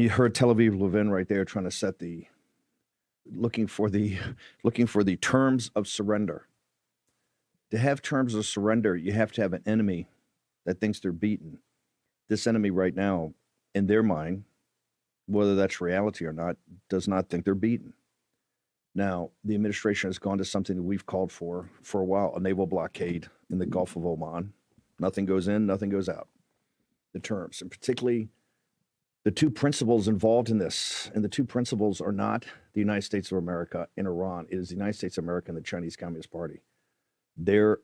you heard Tel Aviv Levin right there trying to set looking for the terms of surrender. To have terms of surrender, you have to have an enemy that thinks they're beaten. This enemy right now, in their mind, whether that's reality or not, does not think they're beaten. Now, the administration has gone to something that we've called for a while, a naval blockade in the Gulf of Oman. Nothing goes in, nothing goes out. The terms, and particularly the two principles involved in this, and the two principles are not the United States of America and Iran. It is the United States of America and the Chinese Communist Party. Their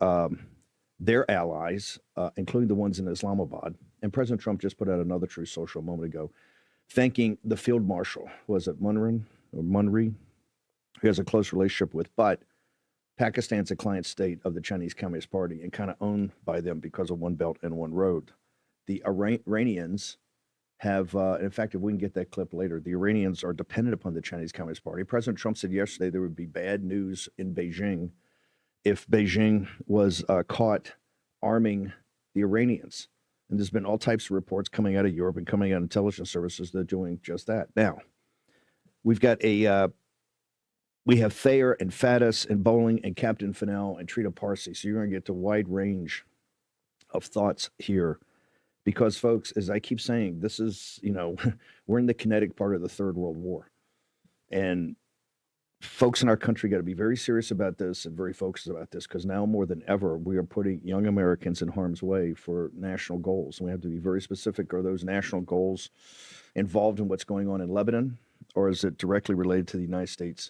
allies, including the ones in Islamabad, and President Trump just put out another Truth Social a moment ago, thanking the Field Marshal, was it Munri, who has a close relationship with, but Pakistan's a client state of the Chinese Communist Party and kind of owned by them because of one belt and one road. The Iranians have, in fact, if we can get that clip later, the Iranians are dependent upon the Chinese Communist Party. President Trump said yesterday there would be bad news in Beijing if Beijing was caught arming the Iranians. And there's been all types of reports coming out of Europe and coming out of intelligence services that are doing just that. Now, we've got we have Thayer and Faddis and Bowling and Captain Fennell and Trita Parsi. So you're going to get a wide range of thoughts here. Because, folks, as I keep saying, this is, we're in the kinetic part of the Third World War. And folks in our country got to be very serious about this and very focused about this, because now more than ever, we are putting young Americans in harm's way for national goals. And we have to be very specific. Are those national goals involved in what's going on in Lebanon, or is it directly related to the United States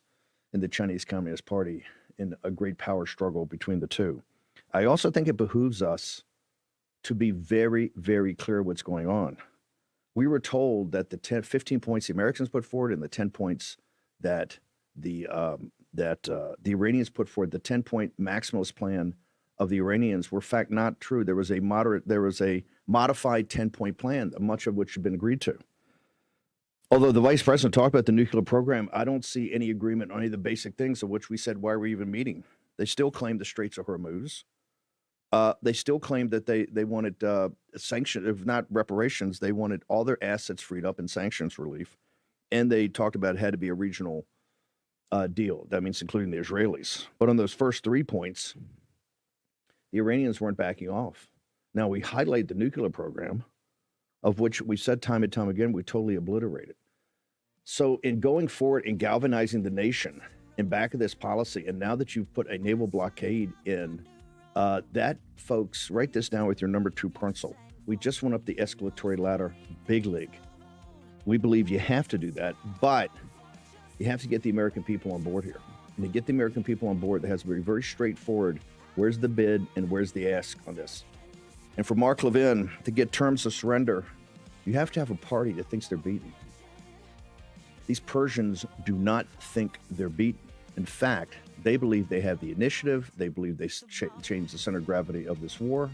and the Chinese Communist Party in a great power struggle between the two? I also think it behooves us to be very, very clear what's going on. We were told that the 15 points the Americans put forward and the 10 points that the Iranians put forward, the 10-point maximalist plan of the Iranians, were in fact not true. There was a modified 10-point plan, much of which had been agreed to. Although the vice president talked about the nuclear program, I don't see any agreement on any of the basic things of which we said, why are we even meeting? They still claim the Straits of Hormuz. They still claimed that they wanted sanctions, if not reparations. They wanted all their assets freed up and sanctions relief. And they talked about it had to be a regional deal. That means including the Israelis. But on those first 3 points, the Iranians weren't backing off. Now, we highlight the nuclear program, of which we said time and time again, we totally obliterated. So in going forward and galvanizing the nation in back of this policy, and now that you've put a naval blockade in, that, folks, write this down with your number 2 pencil. We just went up the escalatory ladder, big league. We believe you have to do that, but you have to get the American people on board here. And to get the American people on board, that has to be very straightforward. Where's the bid and where's the ask on this? And for Mark Levin, to get terms of surrender, you have to have a party that thinks they're beaten. These Persians do not think they're beaten. In fact, they believe they have the initiative. They believe they changed the center of gravity of this war.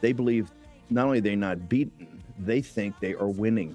They believe not only are they not beaten, they think they are winning.